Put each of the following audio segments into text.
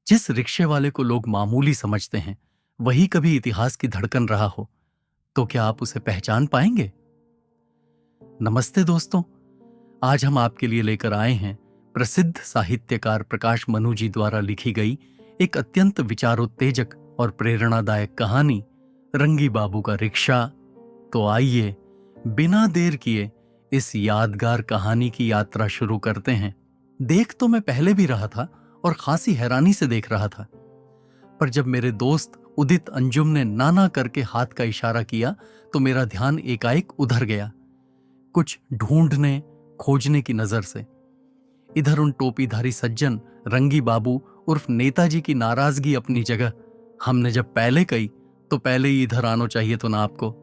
जिस रिक्शे वाले को लोग मामूली समझते हैं, वही कभी इतिहास की धड़कन रहा हो, तो क्या आप उसे पहचान पाएंगे? नमस्ते दोस्तों, आज हम आपके लिए लेकर आए हैं प्रसिद्ध साहित्यकार प्रकाश मनु जी द्वारा लिखी गई एक अत्यंत विचारोत्तेजक और प्रेरणादायक कहानी, रंगी बाबू का रिक्शा। तो आइए, बिना देर किए इस यादगार कहानी की यात्रा शुरू करते हैं। देख तो मैं पहले भी रहा था और खासी हैरानी से देख रहा था, पर जब मेरे दोस्त उदित अंजुम ने नाना करके हाथ का इशारा किया तो मेरा ध्यान एकाएक उधर गया, कुछ ढूंढने खोजने की नजर से। इधर उन टोपीधारी सज्जन रंगी बाबू उर्फ नेताजी की नाराजगी अपनी जगह। हमने जब पहले कही तो पहले ही इधर आना चाहिए तो ना आपको।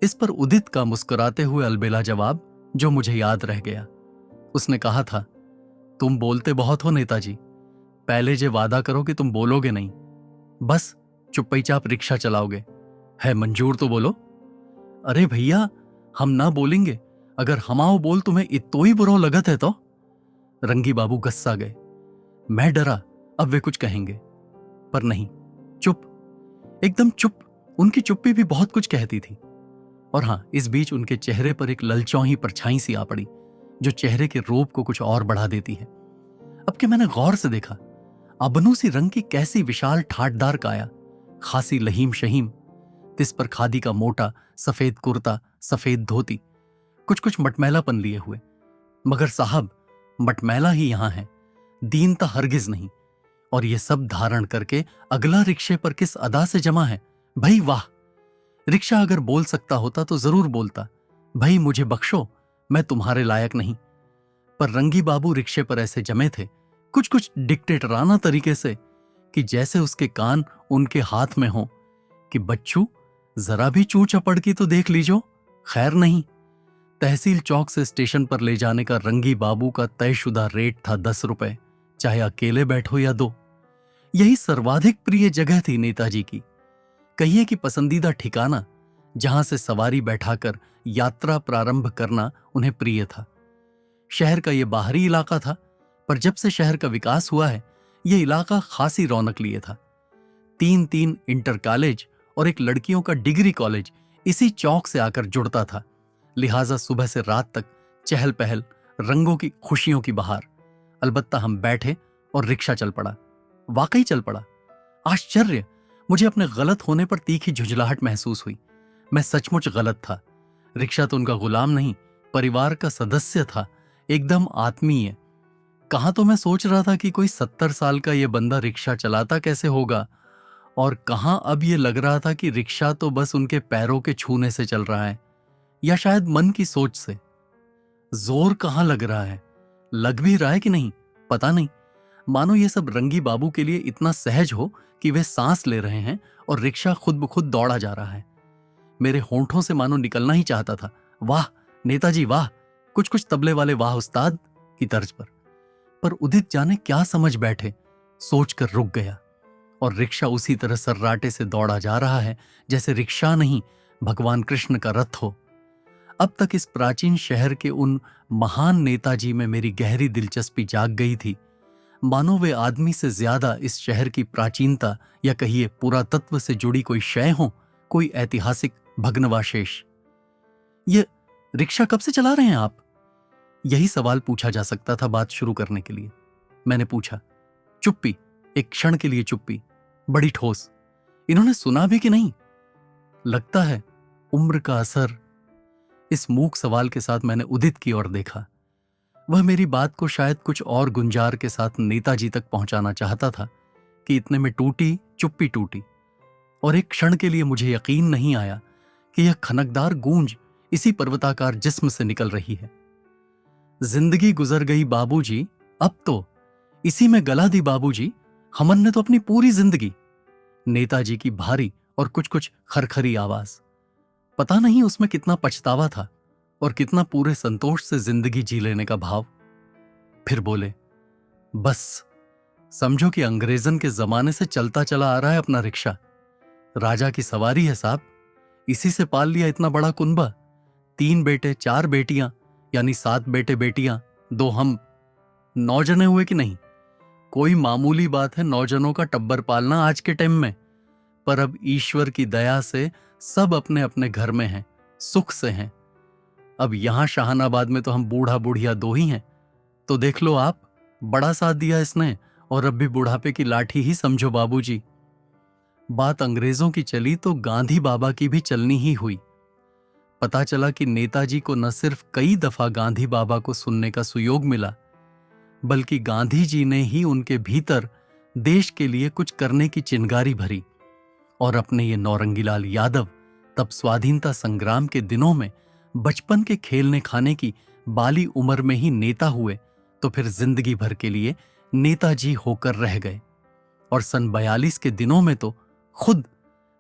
इस पर उदित का मुस्कुराते हुए अलबेला जवाब जो मुझे याद रह गया। उसने कहा था, तुम बोलते बहुत हो नेताजी, पहले जे वादा करो कि तुम बोलोगे नहीं, बस चुप्पीचाप रिक्शा चलाओगे। है मंजूर तो बोलो। अरे भैया, हम ना बोलेंगे अगर हमाओ बोल तुम्हें इतो ही बुरा लगत है तो। रंगी बाबू गुस्सा गए। मैं डरा अब वे कुछ कहेंगे, पर नहीं, चुप, एकदम चुप। उनकी चुप्पी भी बहुत कुछ कहती थी। और हां, इस बीच उनके चेहरे पर एक ललचौही परछाई सी आ पड़ी, जो चेहरे के रूप को कुछ और बढ़ा देती है। अब कि मैंने गौर से देखा, अबनू सी रंग की कैसी विशाल ठाटदार काया, खासी लहीम शहीम, तिस पर खादी का मोटा सफेद कुर्ता, सफेद धोती, कुछ कुछ मटमैलापन लिए हुए। मगर साहब, मटमैला ही यहां है, दीनता हरगिज नहीं। और ये सब धारण करके अगला रिक्शे पर किस अदा से जमा है। भाई वाह! रिक्शा अगर बोल सकता होता तो जरूर बोलता, भाई मुझे बख्शो, मैं तुम्हारे लायक नहीं। पर रंगी बाबू रिक्शे पर ऐसे जमे थे, कुछ कुछ डिक्टेटराना तरीके से, कि जैसे उसके कान उनके हाथ में हो कि बच्चू, जरा भी चू चपड़ की तो देख लीजो। खैर नहीं, तहसील चौक से स्टेशन पर ले जाने का रंगी बाबू का तयशुदा रेट था 10 रुपए, चाहे अकेले बैठो या दो। यही सर्वाधिक प्रिय जगह थी नेताजी की, कहिए कि पसंदीदा ठिकाना, जहां से सवारी बैठाकर यात्रा प्रारंभ करना उन्हें प्रिय था। शहर का यह बाहरी इलाका था, पर जब से शहर का विकास हुआ है, यह इलाका खासी रौनक लिए था। 3 इंटर कॉलेज और एक लड़कियों का डिग्री कॉलेज इसी चौक से आकर जुड़ता था। लिहाजा सुबह से रात तक चहल पहल, रंगों की खुशियों की बहार। अलबत्ता हम बैठे और रिक्शा चल पड़ा। वाकई चल पड़ा। आश्चर्य! मुझे अपने गलत होने पर तीखी झुंझलाहट महसूस हुई। मैं सचमुच गलत था। रिक्शा तो उनका गुलाम नहीं, परिवार का सदस्य था, एकदम आत्मीय। कहां तो मैं सोच रहा था कि कोई 70 साल का यह बंदा रिक्शा चलाता कैसे होगा, और कहां अब यह लग रहा था कि रिक्शा तो बस उनके पैरों के छूने से चल रहा है, या शायद मन की सोच से। जोर कहां लग रहा है, लग भी रहा है कि नहीं पता नहीं। मानो ये सब रंगी बाबू के लिए इतना सहज हो कि वे सांस ले रहे हैं और रिक्शा खुद ब खुद दौड़ा जा रहा है। मेरे होंठों से मानो निकलना ही चाहता था, वाह नेताजी वाह, कुछ कुछ तबले वाले वाह उस्ताद की तर्ज पर उदित जाने क्या समझ बैठे, सोचकर रुक गया। और रिक्शा उसी तरह सर्राटे से दौड़ा जा रहा है जैसे रिक्शा नहीं, भगवान कृष्ण का रथ हो। अब तक इस प्राचीन शहर के उन महान नेताजी में मेरी गहरी दिलचस्पी जाग गई थी, मानो वे आदमी से ज्यादा इस शहर की प्राचीनता या कहिए पुरातत्व से जुड़ी कोई शय हो, कोई ऐतिहासिक भग्नवाशेष। ये रिक्शा कब से चला रहे हैं आप? यही सवाल पूछा जा सकता था बात शुरू करने के लिए। मैंने पूछा। चुप्पी, एक क्षण के लिए चुप्पी, बड़ी ठोस। इन्होंने सुना भी कि नहीं? लगता है उम्र का असर। इस मूक सवाल के साथ मैंने उदित की ओर देखा। वह मेरी बात को शायद कुछ और गुंजार के साथ नेताजी तक पहुंचाना चाहता था कि इतने में टूटी चुप्पी टूटी, और एक क्षण के लिए मुझे यकीन नहीं आया कि यह खनकदार गूंज इसी पर्वताकार जिस्म से निकल रही है। जिंदगी गुजर गई बाबूजी, अब तो इसी में गला दी बाबूजी, हमन ने तो अपनी पूरी जिंदगी। नेताजी की भारी और कुछ कुछ खरखरी आवाज। पता नहीं उसमें कितना पछतावा था और कितना पूरे संतोष से जिंदगी जी लेने का भाव। फिर बोले, बस समझो कि अंग्रेजन के जमाने से चलता चला आ रहा है अपना रिक्शा। राजा की सवारी है साहब, इसी से पाल लिया इतना बड़ा कुनबा। 3 बेटे 4 बेटियां, यानी 7 बेटे बेटियां, 2 हम, 9 जने हुए कि नहीं। कोई मामूली बात है नौजनों का टब्बर पालना आज के टाइम में। पर अब ईश्वर की दया से सब अपने अपने घर में हैं, सुख से हैं। अब यहां शाहनाबाद में तो हम बूढ़ा बुढ़िया दो ही हैं। तो देख लो आप, बड़ा साथ दिया इसने, और अब भी बुढ़ापे की लाठी ही समझो बाबूजी। बात अंग्रेजों की चली तो गांधी बाबा की भी चलनी ही हुई। पता चला कि नेताजी को न सिर्फ कई दफा गांधी बाबा को सुनने का सुयोग मिला, बल्कि गांधी जी ने ही उनके भीतर देश के लिए कुछ करने की चिंगारी भरी। और अपने ये नौरंगीलाल यादव तब स्वाधीनता संग्राम के दिनों में बचपन के खेलने खाने की बाली उम्र में ही नेता हुए, तो फिर जिंदगी भर के लिए नेताजी होकर रह गए। और सन 42 के दिनों में तो खुद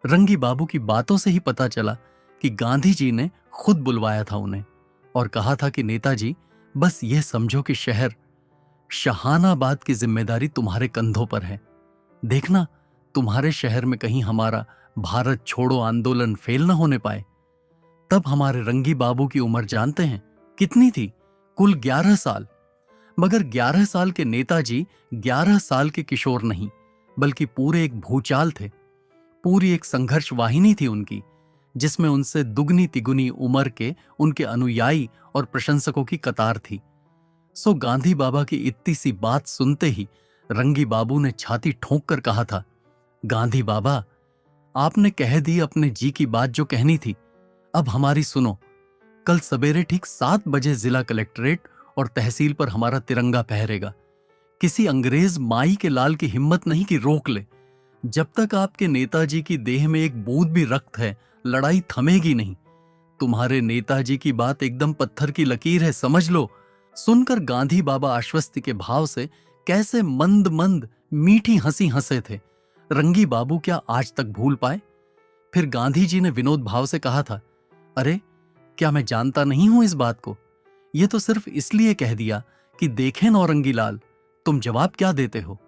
रंगी बाबू की बातों से ही पता चला कि गांधी जी ने खुद बुलवाया था उन्हें और कहा था कि नेताजी, बस ये समझो कि शहर शाहानाबाद की जिम्मेदारी तुम्हारे कंधों पर है। देखना तुम्हारे शहर में कहीं हमारा भारत छोड़ो आंदोलन फेल न होने पाए। तब हमारे रंगी बाबू की उम्र जानते हैं कितनी थी? कुल 11 साल। मगर 11 साल के नेताजी 11 साल के किशोर नहीं, बल्कि पूरे एक भूचाल थे। पूरी एक संघर्ष वाहिनी थी उनकी, जिसमें उनसे दुगनी तिगुनी उम्र के उनके अनुयायी और प्रशंसकों की कतार थी। सो गांधी बाबा की इतनी सी बात सुनते ही रंगी बाबू ने छाती ठोंक कर कहा था, गांधी बाबा, आपने कह दी अपने जी की बात जो कहनी थी, अब हमारी सुनो। कल सवेरे ठीक 7 बजे जिला कलेक्ट्रेट और तहसील पर हमारा तिरंगा फहरेगा। किसी अंग्रेज माई के लाल की हिम्मत नहीं कि रोक ले। जब तक आपके नेताजी की देह में एक बूंद भी रक्त है, लड़ाई थमेगी नहीं। तुम्हारे नेताजी की बात एकदम पत्थर की लकीर है, समझ लो। सुनकर गांधी बाबा आश्वस्ति के भाव से कैसे मंद मंद मीठी हंसी हंसे थे, रंगी बाबू क्या आज तक भूल पाए? फिर गांधी जी ने विनोद भाव से कहा था, अरे क्या मैं जानता नहीं हूं इस बात को? ये तो सिर्फ इसलिए कह दिया कि देखें नौरंगी लाल, तुम जवाब क्या देते हो?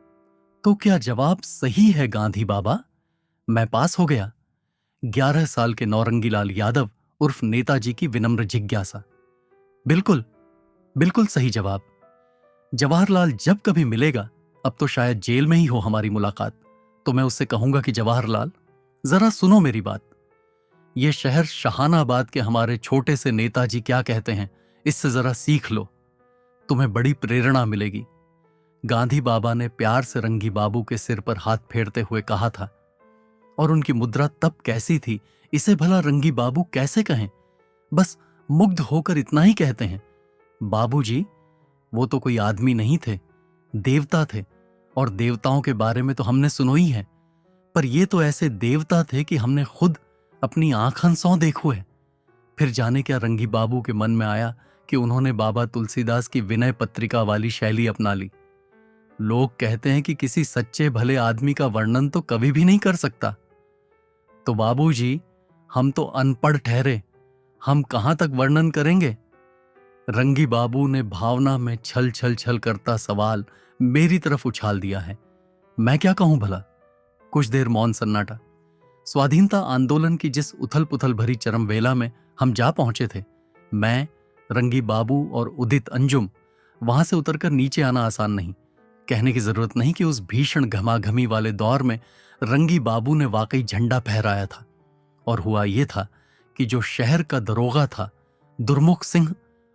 तो क्या जवाब सही है गांधी बाबा? मैं पास हो गया। 11 साल के नौरंगी लाल यादव उर्फ नेताजी की विनम्र जिज्ञासा। बिल्कुल बिल्कुल सही जवाब। जवाहरलाल जब कभी मिलेगा, अब तो शायद जेल में ही हो हमारी मुलाकात, तो मैं उससे कहूंगा कि जवाहरलाल, जरा सुनो मेरी बात। ये शहर शाहानाबाद के हमारे छोटे से नेताजी क्या कहते हैं, इससे जरा सीख लो, तुम्हें बड़ी प्रेरणा मिलेगी। गांधी बाबा ने प्यार से रंगी बाबू के सिर पर हाथ फेरते हुए कहा था। और उनकी मुद्रा तब कैसी थी, इसे भला रंगी बाबू कैसे कहें? बस मुग्ध होकर इतना ही कहते हैं, बाबूजी, वो तो कोई आदमी नहीं थे, देवता थे। और देवताओं के बारे में तो हमने सुनो ही है, पर ये तो ऐसे देवता थे कि हमने खुद अपनी आंखन सौ देखो है। फिर जाने क्या रंगी बाबू के मन में आया कि उन्होंने बाबा तुलसीदास की विनय पत्रिका वाली शैली अपना ली। लोग कहते हैं कि किसी सच्चे भले आदमी का वर्णन तो कभी भी नहीं कर सकता। तो बाबूजी, हम तो अनपढ़ ठहरे, हम कहां तक वर्णन करेंगे? रंगी बाबू ने भावना में छल छल छल करता सवाल मेरी तरफ उछाल दिया है। मैं क्या कहूं भला? कुछ देर मौन सन्नाटा। स्वाधीनता आंदोलन की जिस उथल पुथल भरी चरम वेला में हम जा पहुंचे थे, मैं, रंगी बाबू और उदित अंजुम, वहां से उतरकर नीचे आना आसान नहीं। कहने की जरूरत नहीं कि उस भीषण घमाघमी वाले दौर में रंगी बाबू ने वाकई झंडा फहराया था। और हुआ यह था कि जो शहर का दरोगा था, दुर्मुख सिंह,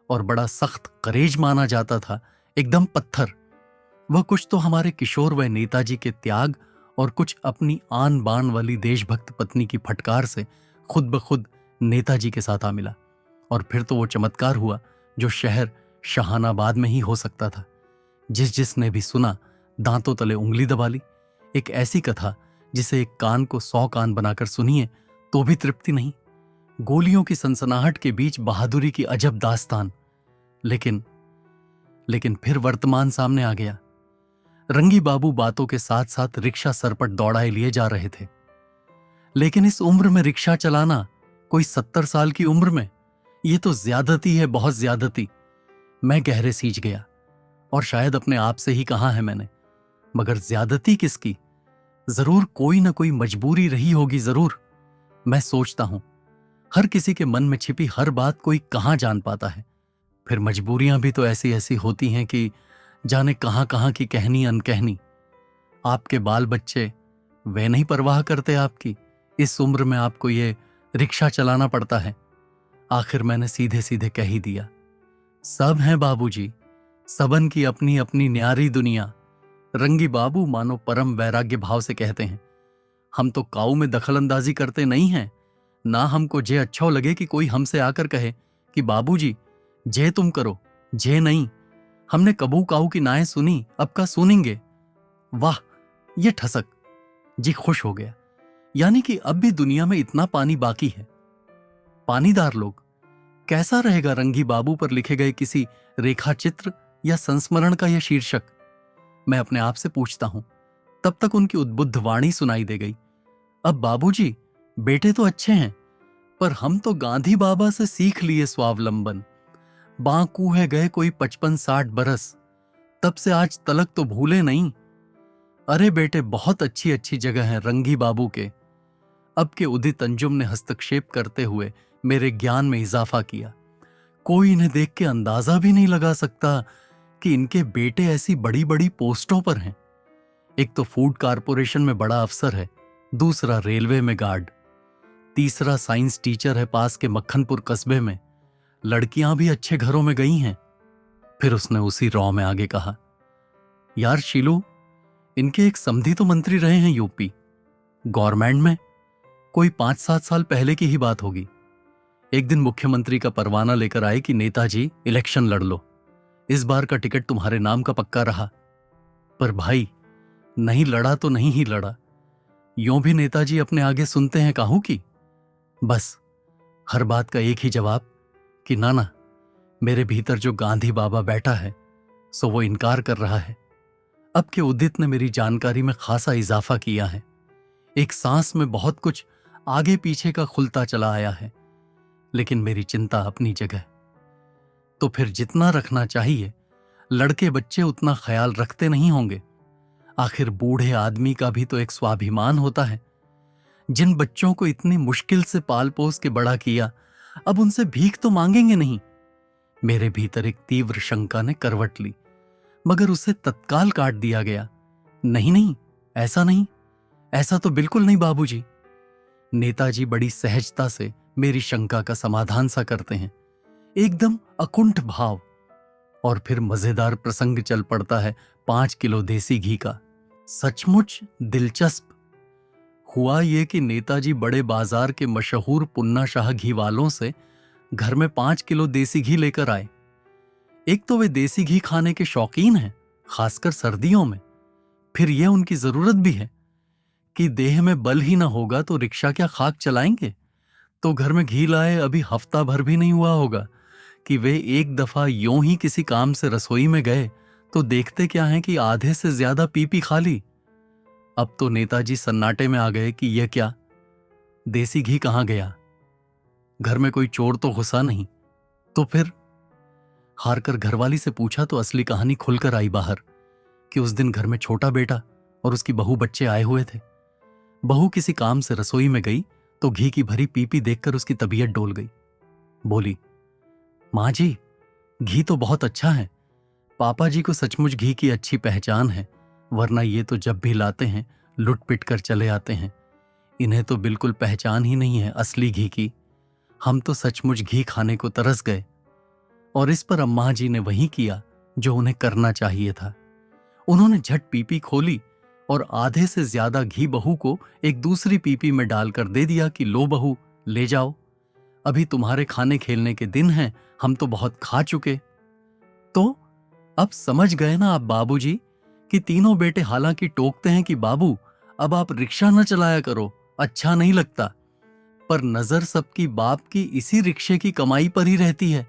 और बड़ा सख्त करेज माना जाता था, एकदम पत्थर, वह कुछ तो हमारे किशोर व नेताजी के त्याग और कुछ अपनी आन बान वाली देशभक्त पत्नी की फटकार से खुद ब खुद नेताजी के साथ आ मिला। और फिर तो वो चमत्कार हुआ जो शहर शाहानाबाद में ही हो सकता था। जिसने भी सुना, दांतों तले उंगली दबा ली। एक ऐसी कथा जिसे एक कान को 100 कान बनाकर सुनिए तो भी तृप्ति नहीं। गोलियों की सनसनाहट के बीच बहादुरी की अजब दास्तान। लेकिन फिर वर्तमान सामने आ गया। रंगी बाबू बातों के साथ साथ रिक्शा सरपट दौड़ाए लिए जा रहे थे। लेकिन इस उम्र में रिक्शा चलाना, कोई 70 साल की उम्र में, यह तो ज्यादती है, बहुत ज्यादती। मैं गहरे सींच गया, और शायद अपने आप से ही कहा है मैंने, मगर ज्यादती किसकी? जरूर कोई ना कोई मजबूरी रही होगी, जरूर। मैं सोचता हूं, हर किसी के मन में छिपी हर बात कोई कहां जान पाता है। फिर मजबूरियां भी तो ऐसी ऐसी होती हैं कि जाने कहां कहां की कहनी अनकहनी। आपके बाल बच्चे वे नहीं परवाह करते आपकी। इस उम्र में आपको ये रिक्शा चलाना पड़ता है। आखिर मैंने सीधे सीधे कह ही दिया, सब हैं बाबूजी, सबन की अपनी अपनी न्यारी दुनिया। रंगी बाबू मानो परम वैराग्य भाव से कहते हैं, हम तो काऊ में दखलंदाजी करते नहीं हैं। ना हमको जे अच्छा लगे कि कोई हमसे आकर कहे कि बाबूजी जे तुम करो, जे नहीं। हमने कबू काऊ की नाएं सुनी, अब का सुनेंगे। वाह, ये ठसक जी खुश हो गया। यानी कि अब भी दुनिया में इतना पानी बाकी है। पानीदार लोग, कैसा रहेगा रंगी बाबू पर लिखे गए किसी रेखा चित्र या संस्मरण का यह शीर्षक? मैं अपने आप से पूछता हूं। तब तक उनकी उद्बुद्ध वाणी सुनाई दे गई। अब बाबूजी, बेटे तो अच्छे हैं, पर हम तो गांधी बाबा से सीख लिए स्वावलंबन। बांकू है गए कोई 55-60 बरस, तब से आज तलक तो भूले नहीं। अरे बेटे, बहुत अच्छी अच्छी जगह है रंगी बाबू के। अब के उदित अंजुम ने हस्तक्षेप करते हुए मेरे ज्ञान में इजाफा किया। कोई इन्हें देख के अंदाजा भी नहीं लगा सकता कि इनके बेटे ऐसी बड़ी बड़ी पोस्टों पर हैं। एक तो फूड कारपोरेशन में बड़ा अफसर है, दूसरा रेलवे में गार्ड, तीसरा साइंस टीचर है पास के मक्खनपुर कस्बे में। लड़कियां भी अच्छे घरों में गई हैं। फिर उसने उसी रॉ में आगे कहा, यार शीलू, इनके एक समधी तो मंत्री रहे हैं यूपी गवर्नमेंट में। कोई 5-7 साल पहले की ही बात होगी। एक दिन मुख्यमंत्री का परवाना लेकर आए कि नेताजी इलेक्शन लड़ लो, इस बार का टिकट तुम्हारे नाम का पक्का रहा। पर भाई, नहीं लड़ा तो नहीं ही लड़ा। यूं भी नेताजी अपने आगे सुनते हैं काहू की। बस हर बात का एक ही जवाब कि ना, मेरे भीतर जो गांधी बाबा बैठा है सो वो इनकार कर रहा है। अब के उदित ने मेरी जानकारी में खासा इजाफा किया है। एक सांस में बहुत कुछ आगे पीछे का खुलता चला आया है, लेकिन मेरी चिंता अपनी जगह। तो फिर जितना रखना चाहिए लड़के बच्चे उतना ख्याल रखते नहीं होंगे। आखिर बूढ़े आदमी का भी तो एक स्वाभिमान होता है। जिन बच्चों को इतनी मुश्किल से पाल पोस के बड़ा किया, अब उनसे भीख तो मांगेंगे नहीं। मेरे भीतर एक तीव्र शंका ने करवट ली, मगर उसे तत्काल काट दिया गया। नहीं नहीं, ऐसा नहीं, ऐसा तो बिल्कुल नहीं बाबूजी। नेताजी बड़ी सहजता से मेरी शंका का समाधान सा करते हैं, एकदम अकुंठ भाव। और फिर मजेदार प्रसंग चल पड़ता है 5 किलो देसी घी का। सचमुच दिलचस्प। हुआ ये कि नेताजी बड़े बाजार के मशहूर पुन्ना शाह घी वालों से घर में 5 किलो देसी घी लेकर आए। एक तो वे देसी घी खाने के शौकीन हैं, खासकर सर्दियों में। फिर यह उनकी जरूरत भी है कि देह में बल ही ना होगा तो रिक्शा क्या खाक चलाएंगे। तो घर में घी लाए अभी हफ्ता भर भी नहीं हुआ होगा कि वे एक दफा यूं ही किसी काम से रसोई में गए तो देखते क्या है कि आधे से ज्यादा पीपी खाली। अब तो नेताजी सन्नाटे में आ गए कि यह क्या, देसी घी कहां गया? घर में कोई चोर तो घुसा नहीं? तो फिर हारकर घरवाली से पूछा तो असली कहानी खुलकर आई बाहर कि उस दिन घर में छोटा बेटा और उसकी बहू बच्चे आए हुए थे। बहू किसी काम से रसोई में गई तो घी की भरी पीपी देखकर उसकी तबीयत डोल गई। बोली, मां जी, घी तो बहुत अच्छा है। पापा जी को सचमुच घी की अच्छी पहचान है, वरना ये तो जब भी लाते हैं लुट पिट कर चले आते हैं। इन्हें तो बिल्कुल पहचान ही नहीं है असली घी की। हम तो सचमुच घी खाने को तरस गए। और इस पर अम्मा जी ने वही किया जो उन्हें करना चाहिए था। उन्होंने झट पीपी खोली और आधे से ज्यादा घी बहू को एक दूसरी पीपी में डालकर दे दिया कि लो बहू, ले जाओ, अभी तुम्हारे खाने खेलने के दिन हैं, हम तो बहुत खा चुके। तो अब समझ गए ना आप बाबूजी कि तीनों बेटे हालांकि टोकते हैं कि बाबू अब आप रिक्शा न चलाया करो, अच्छा नहीं लगता, पर नजर सबकी बाप की इसी रिक्शे की कमाई पर ही रहती है।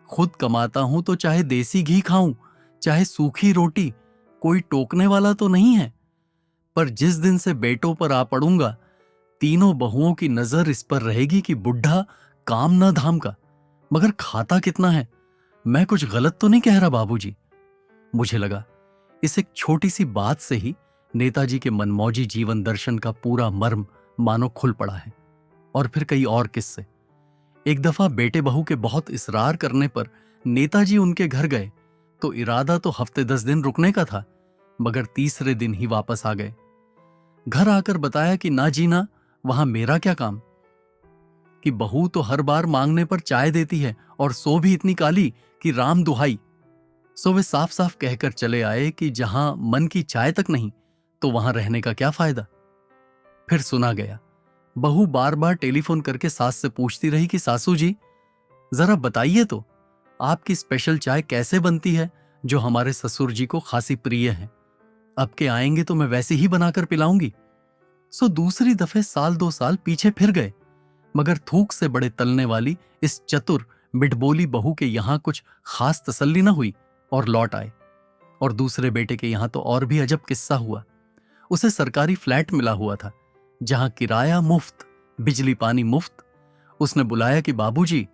खुद कमाता हूं तो चाहे देसी घी खाऊं चाहे सूखी रोटी, कोई टोकने वाला तो नहीं है। पर जिस दिन से बेटों पर आ पड़ूंगा, तीनों बहुओं की नजर इस पर रहेगी कि बुढ़ा काम ना धाम का, मगर खाता कितना है। मैं कुछ गलत तो नहीं कह रहा बाबूजी? मुझे लगा इस एक छोटी सी बात से ही नेताजी के मनमौजी जीवन दर्शन का पूरा मर्म मानो खुल पड़ा है। और फिर कई और किस्से। एक दफा बेटे बहू के बहुत इसरार करने पर नेताजी उनके घर गए तो इरादा तो हफ्ते 10 दिन रुकने का था, मगर तीसरे दिन ही वापस आ गए। घर आकर बताया कि ना जीना, वहां मेरा क्या काम, कि बहू तो हर बार मांगने पर चाय देती है और सो भी इतनी काली कि राम दुहाई। सो वे साफ साफ कहकर चले आए कि जहां मन की चाय तक नहीं तो वहां रहने का क्या फायदा। फिर सुना गया, बहू बार बार टेलीफोन करके सास से पूछती रही कि सासू जी जरा बताइए तो, आपकी स्पेशल चाय कैसे बनती है जो हमारे ससुर जी को खासी प्रिय है। अब के आएंगे तो मैं वैसे ही बनाकर पिलाऊंगी। सो दूसरी दफे साल 2 साल पीछे फिर गए, मगर थूक से बड़े तलने वाली इस चतुर मिठबोली बहू के यहां कुछ खास तसल्ली न हुई और लौट आए। और दूसरे बेटे के यहां तो और भी अजब किस्सा हुआ। उसे सरकारी फ्लैट मिला हुआ था जहां किराया मुफ्त, बिजली पानी मुफ्त। उसने बुलाया कि बाबूजी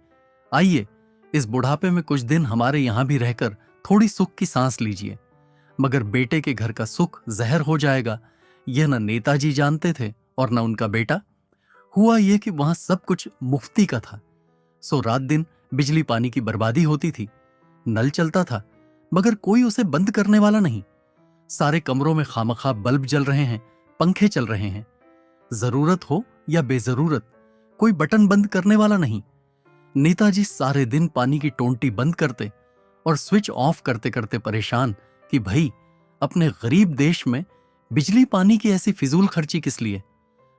आइए, इस बुढ़ापे में कुछ दिन हमारे यहां भी रहकर थोड़ी सुख की सांस लीजिए। मगर बेटे के घर का सुख जहर हो जाएगा, यह न नेताजी जानते थे और न उनका बेटा। हुआ यह कि वहां सब कुछ मुफ्ती का था। सो रात दिन बिजली पानी की बर्बादी होती थी। नल चलता था मगर कोई उसे बंद करने वाला नहीं। सारे कमरों में खामखा बल्ब जल रहे हैं, पंखे चल रहे हैं। जरूरत हो या बेजरूरत कोई बटन बंद करने वाला नहीं। नेताजी सारे दिन पानी की टोंटी बंद करते और स्विच ऑफ करते करते परेशान कि भाई अपने गरीब देश में बिजली पानी की ऐसी फिजूल खर्ची किस लिए।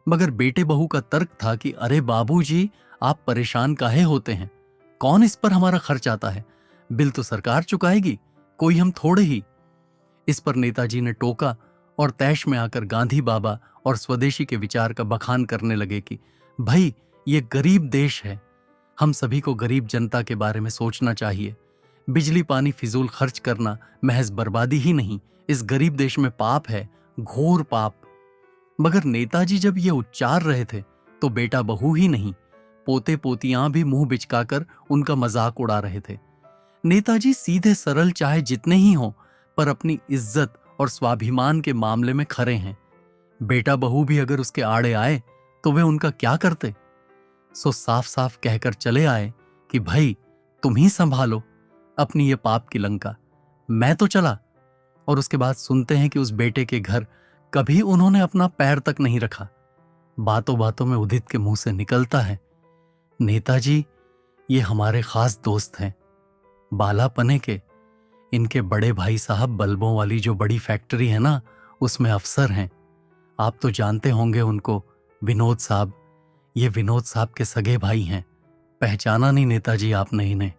मगर बेटे बहू का तर्क था कि अरे बाबूजी आप परेशान काहे होते हैं, कौन इस पर हमारा खर्च आता है, बिल तो सरकार चुकाएगी, कोई हम थोड़े ही। इस पर नेताजी ने टोका और तैश में आकर गांधी बाबा और स्वदेशी के विचार का बखान करने लगे कि भाई ये गरीब देश है, हम सभी को गरीब जनता के बारे में सोचना चाहिए। बिजली पानी फिजूल खर्च करना महज बर्बादी ही नहीं, इस गरीब देश में पाप है, घोर पाप। मगर नेताजी जब ये उच्चार रहे थे तो बेटा बहू ही नहीं, पोते पोतियां भी मुंह बिचकाकर उनका मजाक उड़ा रहे थे। नेताजी सीधे सरल चाहे जितने ही हों, पर अपनी इज्जत और स्वाभिमान के मामले में खरे हैं। बेटा बहू भी अगर उसके आड़े आए तो वे उनका क्या करते। सो साफ साफ कहकर चले आए कि भाई तुम ही संभालो अपनी ये पाप की लंका, मैं तो चला। और उसके बाद सुनते हैं कि उस बेटे के घर कभी उन्होंने अपना पैर तक नहीं रखा। बातों बातों में उदित के मुंह से निकलता है, नेताजी ये हमारे खास दोस्त हैं, बालापने के। इनके बड़े भाई साहब बल्बों वाली जो बड़ी फैक्ट्री है ना, उसमें अफसर हैं। आप तो जानते होंगे उनको, विनोद साहब। ये विनोद साहब के सगे भाई हैं। पहचाना नहीं नेताजी आपने इन्हें?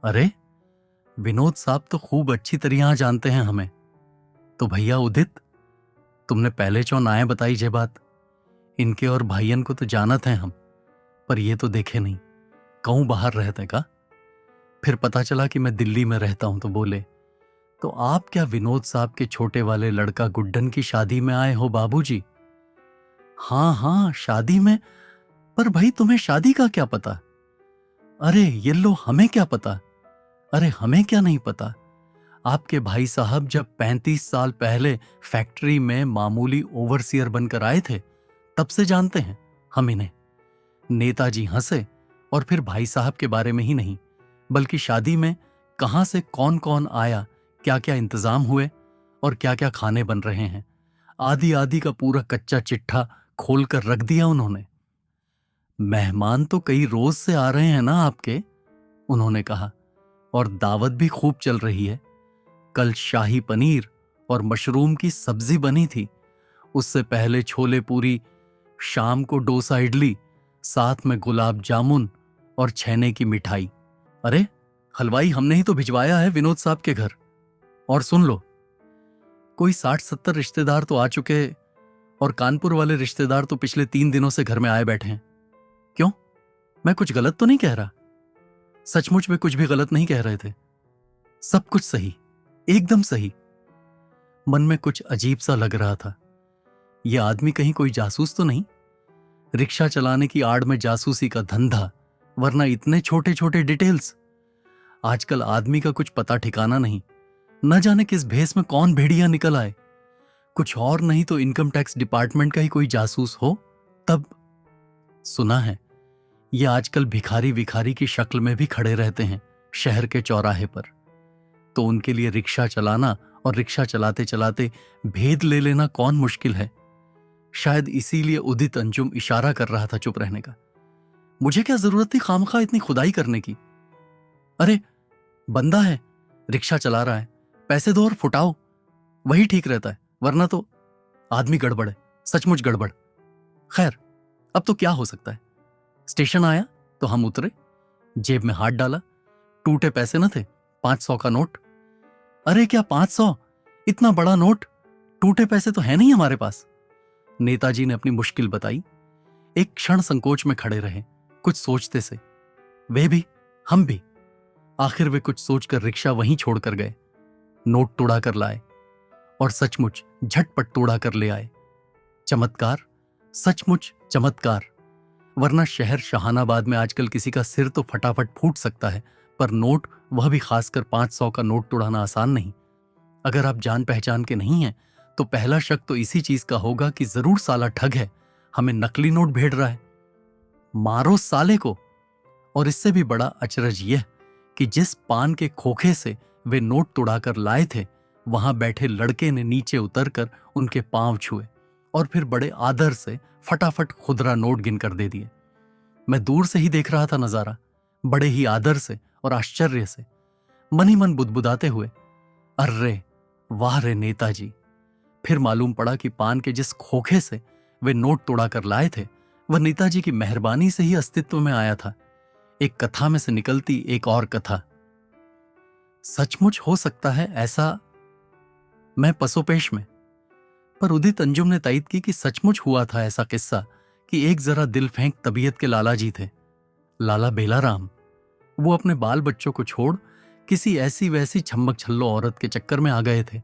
अरे विनोद साहब तो खूब अच्छी तरह जानते हैं हमें। तो भैया उदित, तुमने पहले चो नाए बताई जे बात। इनके और भाइयन को तो जानत हैं हम, पर ये तो देखे नहीं, कहूं बाहर रहते का। फिर पता चला कि मैं दिल्ली में रहता हूं तो बोले, तो आप क्या विनोद साहब के छोटे वाले लड़का गुड्डन की शादी में आए हो बाबूजी? हाँ हाँ शादी में, पर भाई तुम्हें शादी का क्या पता? अरे ये लो हमें क्या पता। अरे हमें क्या नहीं पता, आपके भाई साहब जब 35 साल पहले फैक्ट्री में मामूली ओवरसियर बनकर आए थे तब से जानते हैं हम इन्हें। नेताजी हंसे और फिर भाई साहब के बारे में ही नहीं बल्कि शादी में कहां से कौन कौन आया, क्या क्या इंतजाम हुए और क्या क्या खाने बन रहे हैं, आदि आदि का पूरा कच्चा चिट्ठा खोलकर रख दिया उन्होंने। मेहमान तो कई रोज से आ रहे हैं ना आपके, उन्होंने कहा, और दावत भी खूब चल रही है। कल शाही पनीर और मशरूम की सब्जी बनी थी, उससे पहले छोले पूरी, शाम को डोसा इडली, साथ में गुलाब जामुन और छेने की मिठाई। अरे हलवाई हमने ही तो भिजवाया है विनोद साहब के घर। और सुन लो, कोई 60-70 रिश्तेदार तो आ चुके और कानपुर वाले रिश्तेदार तो पिछले 3 दिनों से घर में आए बैठे हैं। क्यों, मैं कुछ गलत तो नहीं कह रहा? सचमुच में कुछ भी गलत नहीं कह रहे थे, सब कुछ सही, एकदम सही। मन में कुछ अजीब सा लग रहा था, यह आदमी कहीं कोई जासूस तो नहीं? रिक्शा चलाने की आड़ में जासूसी का धंधा, वरना इतने छोटे छोटे डिटेल्स। आजकल आदमी का कुछ पता ठिकाना नहीं, न जाने किस भेस में कौन भेड़िया निकल आए। कुछ और नहीं तो इनकम टैक्स डिपार्टमेंट का ही कोई जासूस हो तब। सुना है ये आजकल भिखारी विखारी की शक्ल में भी खड़े रहते हैं शहर के चौराहे पर। तो उनके लिए रिक्शा चलाना और रिक्शा चलाते चलाते भेद ले लेना कौन मुश्किल है। शायद इसीलिए उदित अंजुम इशारा कर रहा था चुप रहने का। मुझे क्या जरूरत थी खामखा इतनी खुदाई करने की। अरे बंदा है, रिक्शा चला रहा है, पैसे दो और फुटाओ, वही ठीक रहता है, वरना तो आदमी गड़बड़ है, सचमुच गड़बड़। खैर अब तो क्या हो सकता है। स्टेशन आया तो हम उतरे, जेब में हाथ डाला, टूटे पैसे न थे, 500 का नोट। अरे क्या 500? इतना बड़ा नोट, टूटे पैसे तो है नहीं हमारे पास। नेताजी ने अपनी मुश्किल बताई। एक क्षण संकोच में खड़े रहे, कुछ सोचते से। वे भी, हम भी। आखिर वे कुछ सोचकर रिक्शा वहीं छोड़कर गए, नोट तोड़ा कर लाए और सचमुच झटपट तोड़ा कर ले आए। चमत्कार, सचमुच चमत्कार। वरना शहर शहानाबाद में आजकल किसी का सिर तो फटाफट फूट सकता है, पर नोट, वह भी खासकर 500 का नोट तोड़ाना आसान नहीं। अगर आप जान पहचान के नहीं हैं तो पहला शक तो इसी चीज का होगा कि जरूर साला ठग है, हमें नकली नोट भेज रहा है। मारो साले को। और इससे भी बड़ा अचरज यह कि जिस पान के खोखे से वे नोट तोड़ाकर लाए थे, वहां बैठे लड़के ने नीचे उतरकर उनके पांव छुए और फिर बड़े आदर से फटाफट खुदरा नोट गिनकर दे दिए। मैं दूर से ही देख रहा था नजारा, बड़े ही आदर से और आश्चर्य से, मन ही मन बुदबुदाते हुए, अर्रे वाह रे नेताजी। फिर मालूम पड़ा कि पान के जिस खोखे से वे नोट तोड़ाकर लाए थे, वह नेताजी की मेहरबानी से ही अस्तित्व में आया था। एक कथा में से निकलती एक और कथा। सचमुच हो सकता है ऐसा, मैं पसोपेश में। पर उदित अंजुम ने तायद की कि सचमुच हुआ था ऐसा किस्सा कि एक जरा दिल फेंक तबीयत के लाला जी थे, लाला बेलाराम। वो अपने बाल बच्चों को छोड़ किसी ऐसी वैसी छम्मक छल्लो औरत के चक्कर में आ गए थे।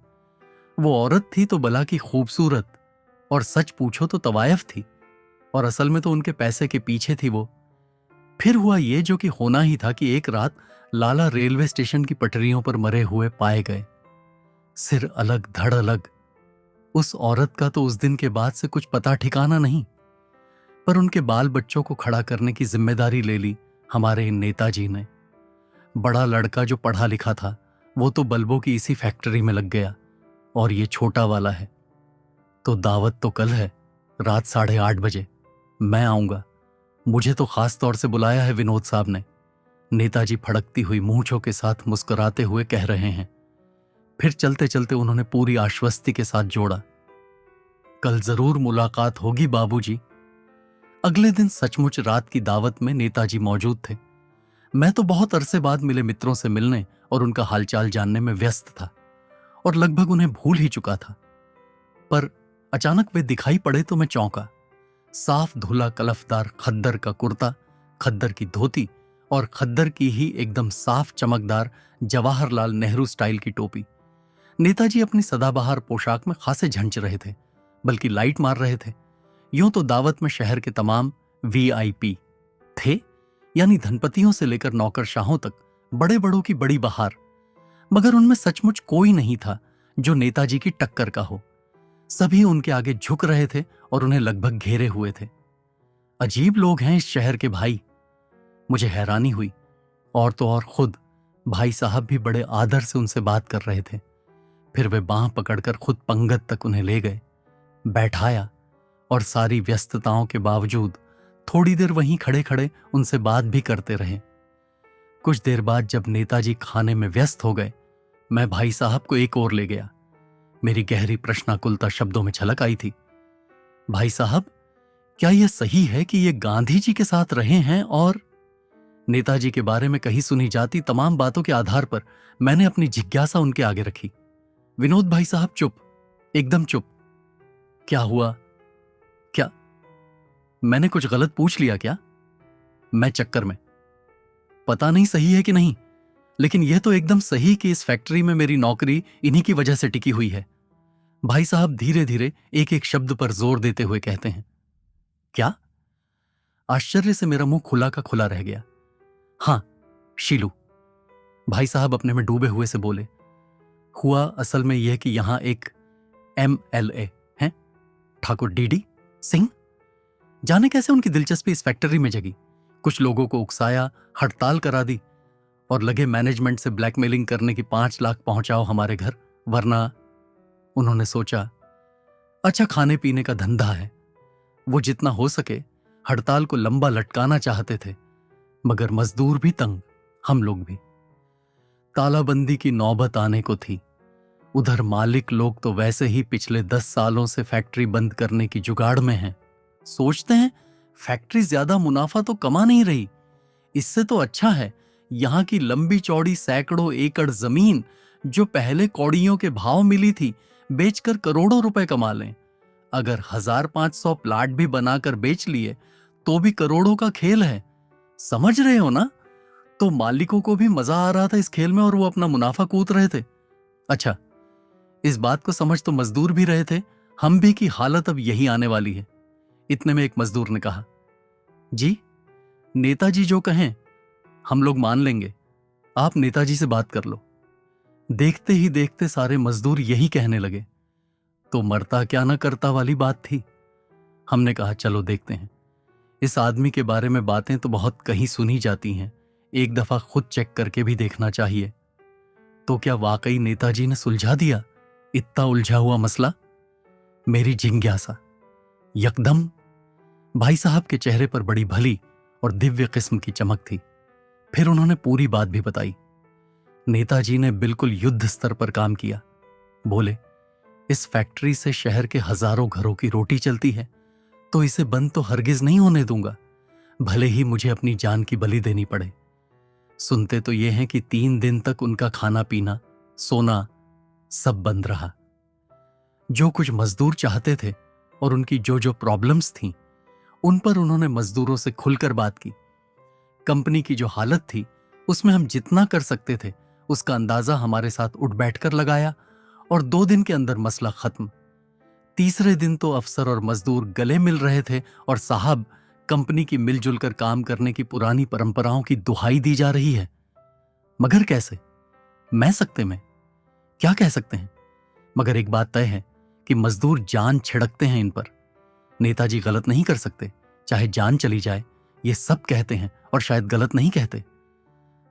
वो औरत थी तो भला की खूबसूरत, और सच पूछो तो तवायफ थी, और असल में तो उनके पैसे के पीछे थी वो। फिर हुआ ये जो कि होना ही था कि एक रात लाला रेलवे स्टेशन की पटरियों पर मरे हुए पाए गए। सिर अलग धड़ अलग। उस औरत का तो उस दिन के बाद से कुछ पता ठिकाना नहीं, पर उनके बाल बच्चों को खड़ा करने की जिम्मेदारी ले ली हमारे इन नेताजी ने। बड़ा लड़का जो पढ़ा लिखा था वो तो बल्बों की इसी फैक्ट्री में लग गया, और ये छोटा वाला है। तो दावत तो कल है, रात 8:30 बजे। मैं आऊंगा, मुझे तो खास तौर से बुलाया है विनोद साहब ने। नेताजी फड़कती हुई मूंछों के साथ मुस्कुराते हुए कह रहे हैं। फिर चलते चलते उन्होंने पूरी आश्वस्ति के साथ जोड़ा, कल जरूर मुलाकात होगी बाबूजी। अगले दिन सचमुच रात की दावत में नेताजी मौजूद थे। मैं तो बहुत अरसे बाद मिले मित्रों से मिलने और उनका हालचाल जानने में व्यस्त था और लगभग उन्हें भूल ही चुका था। पर अचानक वे दिखाई पड़े तो मैं चौंका। साफ धुला कलफदार खद्दर का कुर्ता, खद्दर की धोती और खद्दर की ही एकदम साफ चमकदार जवाहरलाल नेहरू स्टाइल की टोपी। नेताजी अपनी सदाबहार पोशाक में खासे झंझ रहे थे, बल्कि लाइट मार रहे थे। यूं तो दावत में शहर के तमाम वीआईपी थे, यानी धनपतियों से लेकर नौकरशाहों तक, बड़े बड़ों की बड़ी बहार, मगर उनमें सचमुच कोई नहीं था जो नेताजी की टक्कर का हो। सभी उनके आगे झुक रहे थे और उन्हें लगभग घेरे हुए थे। अजीब लोग हैं इस शहर के भाई, मुझे हैरानी हुई। और तो और खुद भाई साहब भी बड़े आदर से उनसे बात कर रहे थे। फिर वे बांह पकड़कर खुद पंगत तक उन्हें ले गए, बैठाया और सारी व्यस्तताओं के बावजूद थोड़ी देर वहीं खड़े खड़े उनसे बात भी करते रहे। कुछ देर बाद जब नेताजी खाने में व्यस्त हो गए, मैं भाई साहब को एक ओर ले गया। मेरी गहरी प्रश्नाकुलता शब्दों में छलक आई थी। भाई साहब, क्या यह सही है कि ये गांधी जी के साथ रहे हैं? और नेताजी के बारे में कही सुनी जाती तमाम बातों के आधार पर मैंने अपनी जिज्ञासा उनके आगे रखी। विनोद भाई साहब चुप, एकदम चुप। क्या हुआ? क्या मैंने कुछ गलत पूछ लिया क्या? मैं चक्कर में। पता नहीं सही है कि नहीं, लेकिन यह तो एकदम सही कि इस फैक्ट्री में मेरी नौकरी इन्हीं की वजह से टिकी हुई है। भाई साहब धीरे धीरे एक एक शब्द पर जोर देते हुए कहते हैं। क्या? आश्चर्य से मेरा मुंह खुला का खुला रह गया। हां, शीलू। भाई साहब अपने में डूबे हुए से बोले। हुआ असल में यह कि यहां एक MLA हैं, ठाकुर डीडी सिंह। जाने कैसे उनकी दिलचस्पी इस फैक्ट्री में जगी। कुछ लोगों को उकसाया, हड़ताल करा दी, और लगे मैनेजमेंट से ब्लैकमेलिंग करने की 5 लाख पहुंचाओ हमारे घर, वरना। उन्होंने सोचा, अच्छा खाने पीने का धंधा है, वो जितना हो सके हड़ताल को लंबा लटकाना चाहते थे, मगर मजदूर भी तंग, हम लोग भी। तालाबंदी की नौबत आने को थी। उधर मालिक लोग तो वैसे ही पिछले 10 सालों से फैक्ट्री बंद करने की जुगाड़ में हैं। सोचते हैं फैक्ट्री ज्यादा मुनाफा तो कमा नहीं रही, इससे तो अच्छा है यहां की लंबी चौड़ी सैकड़ों एकड़ जमीन जो पहले कौड़ियों के भाव मिली थी, बेचकर करोड़ों रुपए कमा लें। अगर 1500 प्लाट भी बनाकर बेच लिए तो भी करोड़ों का खेल है, समझ रहे हो ना? तो मालिकों को भी मजा आ रहा था इस खेल में और वो अपना मुनाफा कूद रहे थे। अच्छा, इस बात को समझ तो मजदूर भी रहे थे, हम भी, की हालत अब यही आने वाली है। इतने में एक मजदूर ने कहा, जी नेताजी जो कहें हम लोग मान लेंगे, आप नेताजी से बात कर लो। देखते ही देखते सारे मजदूर यही कहने लगे। तो मरता क्या ना करता वाली बात थी। हमने कहा चलो देखते हैं, इस आदमी के बारे में बातें तो बहुत कहीं सुनी जाती हैं, एक दफा खुद चेक करके भी देखना चाहिए। तो क्या वाकई नेताजी ने सुलझा दिया इतना उलझा हुआ मसला? मेरी जिज्ञासा। यकदम भाई साहब के चेहरे पर बड़ी भली और दिव्य किस्म की चमक थी। फिर उन्होंने पूरी बात भी बताई। नेताजी ने बिल्कुल युद्ध स्तर पर काम किया। बोले, इस फैक्ट्री से शहर के हजारों घरों की रोटी चलती है, तो इसे बंद तो हरगिज नहीं होने दूंगा, भले ही मुझे अपनी जान की बलि देनी पड़े। सुनते तो ये हैं कि 3 दिन तक उनका खाना पीना सोना सब बंद रहा। जो कुछ मजदूर चाहते थे और उनकी जो जो प्रॉब्लम्स थीं, उन पर उन्होंने मजदूरों से खुलकर बात की। कंपनी की जो हालत थी उसमें हम जितना कर सकते थे उसका अंदाजा हमारे साथ उठ बैठकर लगाया और 2 दिन के अंदर मसला खत्म। तीसरे दिन तो अफसर और मजदूर गले मिल रहे थे और साहब कंपनी की मिलजुल कर काम करने की पुरानी परंपराओं की दुहाई दी जा रही है। मगर कैसे? मैं सकते में क्या कह सकते हैं, मगर एक बात तय है कि मजदूर जान छिड़कते हैं इन पर। नेताजी गलत नहीं कर सकते, चाहे जान चली जाए, ये सब कहते हैं और शायद गलत नहीं कहते।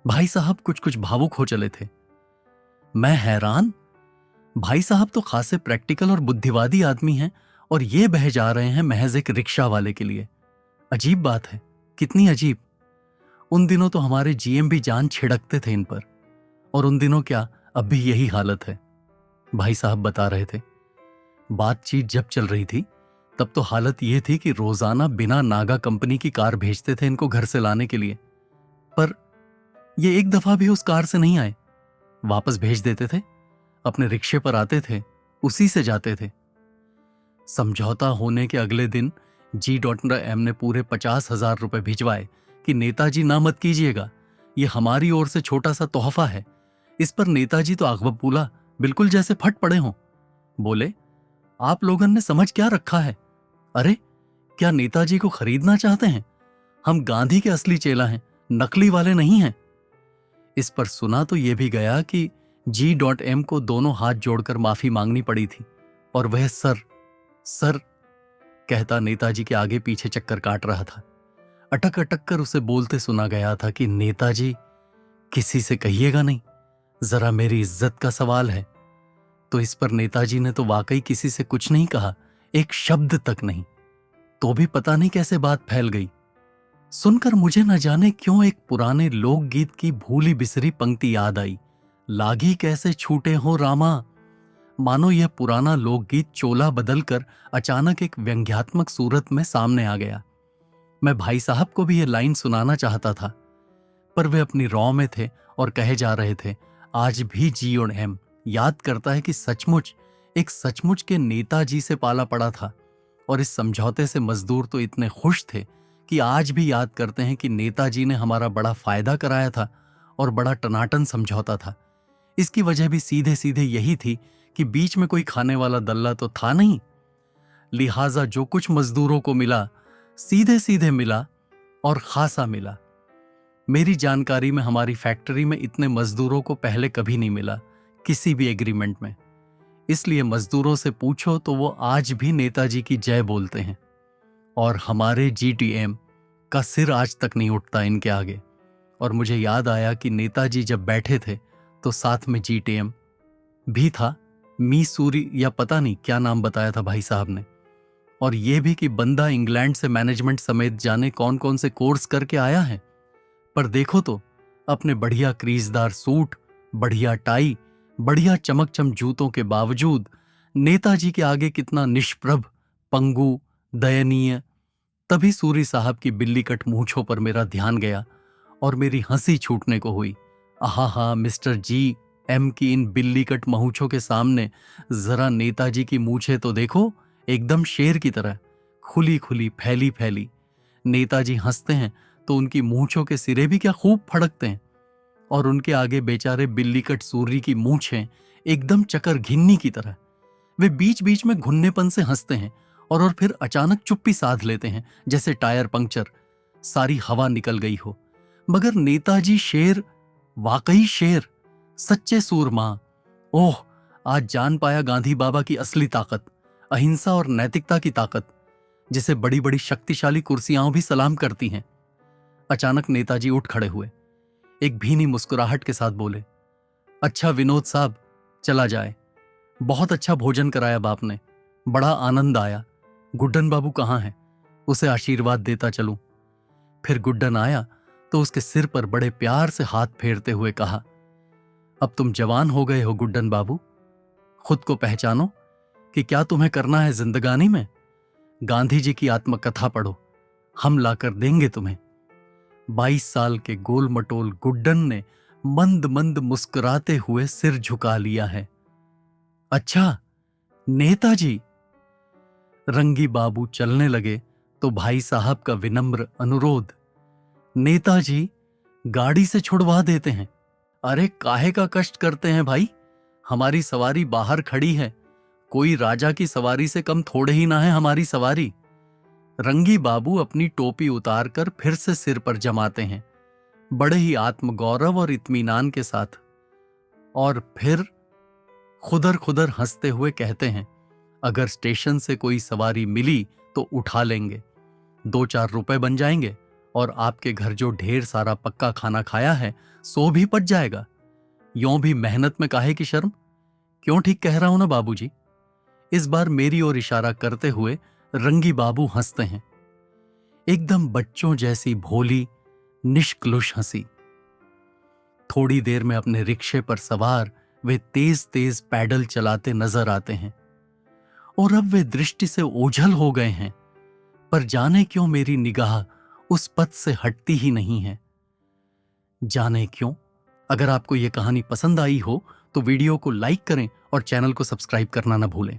भाई साहब कुछ कुछ भावुक हो चले थे। मैं हैरान, भाई साहब तो खासे प्रैक्टिकल और बुद्धिवादी आदमी हैं और ये बह जा रहे हैं महज एक रिक्शा वाले के लिए। अजीब बात है, कितनी अजीब। उन दिनों तो हमारे जीएम भी जान छिड़कते थे इन पर, और उन दिनों क्या अब भी यही हालत है। भाई साहब बता रहे थे, बातचीत जब चल रही थी तब तो हालत यह थी कि रोजाना बिना नागा कंपनी की कार भेजते थे इनको घर से लाने के लिए, पर ये एक दफा भी उस कार से नहीं आए। वापस भेज देते थे, अपने रिक्शे पर आते थे, उसी से जाते थे। समझौता होने के अगले दिन G.M ने पूरे 50,000 रुपए भिजवाए कि नेताजी ना मत कीजिएगा, ये हमारी ओर से छोटा सा तोहफा है। इस पर नेताजी तो आग बबूला, बिल्कुल जैसे फट पड़े हों। बोले, आप लोगों ने समझ क्या रखा है? अरे क्या नेताजी को खरीदना चाहते हैं? हम गांधी के असली चेला हैं, नकली वाले नहीं हैं। इस पर सुना तो यह भी गया कि G.M को दोनों हाथ जोड़कर माफी मांगनी पड़ी थी और वह सर कहता नेताजी के आगे पीछे चक्कर काट रहा था। अटक अटक कर उसे बोलते सुना गया था कि नेताजी किसी से कहिएगा नहीं, जरा मेरी इज्जत का सवाल है। तो इस पर नेताजी ने तो वाकई किसी से कुछ नहीं कहा, एक शब्द तक नहीं। तो भी पता नहीं कैसे बात फैल गई। सुनकर मुझे न जाने क्यों एक पुराने लोकगीत की भूली बिसरी पंक्ति याद आई, लागी कैसे छूटे हो रामा। मानो यह पुराना लोकगीत चोला बदलकर अचानक एक व्यंग्यात्मक सूरत में सामने आ गया। मैं भाई साहब को भी यह लाइन सुनाना चाहता था, पर वे अपनी रौ में थे और कहे जा रहे थे, आज भी G.M याद करता है कि सचमुच के नेताजी से पाला पड़ा था। और इस समझौते से मजदूर तो इतने खुश थे कि आज भी याद करते हैं कि नेताजी ने हमारा बड़ा फायदा कराया था और बड़ा टनाटन समझौता था। इसकी वजह भी सीधे सीधे यही थी कि बीच में कोई खाने वाला दल्ला तो था नहीं, लिहाजा जो कुछ मजदूरों को मिला सीधे सीधे मिला और खासा मिला। मेरी जानकारी में हमारी फैक्ट्री में इतने मजदूरों को पहले कभी नहीं मिला किसी भी एग्रीमेंट में। इसलिए मजदूरों से पूछो तो वो आज भी नेताजी की जय बोलते हैं और हमारे G.M का सिर आज तक नहीं उठता इनके आगे। और मुझे याद आया कि नेताजी जब बैठे थे तो साथ में जीटीएम भी था, मी सूरी या पता नहीं क्या नाम बताया था भाई साहब ने। और यह भी कि बंदा इंग्लैंड से मैनेजमेंट समेत जाने कौन कौन से कोर्स करके आया है। पर देखो तो अपने बढ़िया क्रीजदार सूट, बढ़िया टाई, बढ़िया चमकचम जूतों के बावजूद नेताजी के आगे कितना निष्प्रभ, पंगु, दयनीय। तभी सूरी साहब की बिल्ली कट मूंछों पर मेरा ध्यान गया और मेरी हंसी छूटने को हुई। आहा, मिस्टर जी एम की इन बिल्ली कट मूंछों के सामने जरा नेताजी की मूंछें तो देखो, एकदम शेर की तरह, खुली खुली, फैली फैली। नेताजी हंसते हैं तो उनकी मूंछों के सिरे भी क्या खूब फड़कते हैं, और उनके आगे बेचारे बिल्ली कट सूरी की मूंछें एकदम चकर घिन्नी की तरह। वे बीच बीच में घुन्नेपन से हंसते हैं और फिर अचानक चुप्पी साध लेते हैं, जैसे टायर पंक्चर, सारी हवा निकल गई हो। मगर नेताजी शेर, वाकई शेर, सच्चे सूरमा। ओह, आज जान पाया गांधी बाबा की असली ताकत, अहिंसा और नैतिकता की ताकत, जिसे बड़ी बड़ी शक्तिशाली कुर्सियां भी सलाम करती हैं। अचानक नेताजी उठ खड़े हुए, एक भीनी मुस्कुराहट के साथ बोले, अच्छा विनोद साहब, चला जाए। बहुत अच्छा भोजन कराया बाप ने, बड़ा आनंद आया। गुड्डन बाबू कहाँ हैं? उसे आशीर्वाद देता चलूं। फिर गुड्डन आया तो उसके सिर पर बड़े प्यार से हाथ फेरते हुए कहा, अब तुम जवान हो गए हो गुड्डन बाबू, खुद को पहचानो कि क्या तुम्हें करना है जिंदगानी में। गांधी जी की आत्मकथा पढ़ो, हम लाकर देंगे तुम्हें। 22 साल के गोल मटोल गुड्डन ने मंद मंद मुस्कुराते हुए सिर झुका लिया है। अच्छा नेताजी। रंगी बाबू चलने लगे तो भाई साहब का विनम्र अनुरोध, नेताजी गाड़ी से छुड़वा देते हैं। अरे काहे का कष्ट करते हैं भाई, हमारी सवारी बाहर खड़ी है, कोई राजा की सवारी से कम थोड़े ही ना है हमारी सवारी। रंगी बाबू अपनी टोपी उतारकर फिर से सिर पर जमाते हैं, बड़े ही आत्मगौरव और इत्मीनान के साथ, और फिर खुदर खुदर हंसते हुए कहते हैं, अगर स्टेशन से कोई सवारी मिली तो उठा लेंगे, 2-4 रुपए बन जाएंगे, और आपके घर जो ढेर सारा पक्का खाना खाया है सो भी पच जाएगा। यों भी मेहनत में काहे की शर्म। क्यों ठीक कह रहा हूं ना बाबूजी? इस बार मेरी ओर इशारा करते हुए रंगी बाबू हंसते हैं, एकदम बच्चों जैसी भोली निष्कलुष हंसी। थोड़ी देर में अपने रिक्शे पर सवार वे तेज तेज पैडल चलाते नजर आते हैं, और अब वे दृष्टि से ओझल हो गए हैं, पर जाने क्यों मेरी निगाह उस पथ से हटती ही नहीं है। जाने क्यों। अगर आपको यह कहानी पसंद आई हो तो वीडियो को लाइक करें और चैनल को सब्सक्राइब करना न भूलें।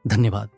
धन्यवाद।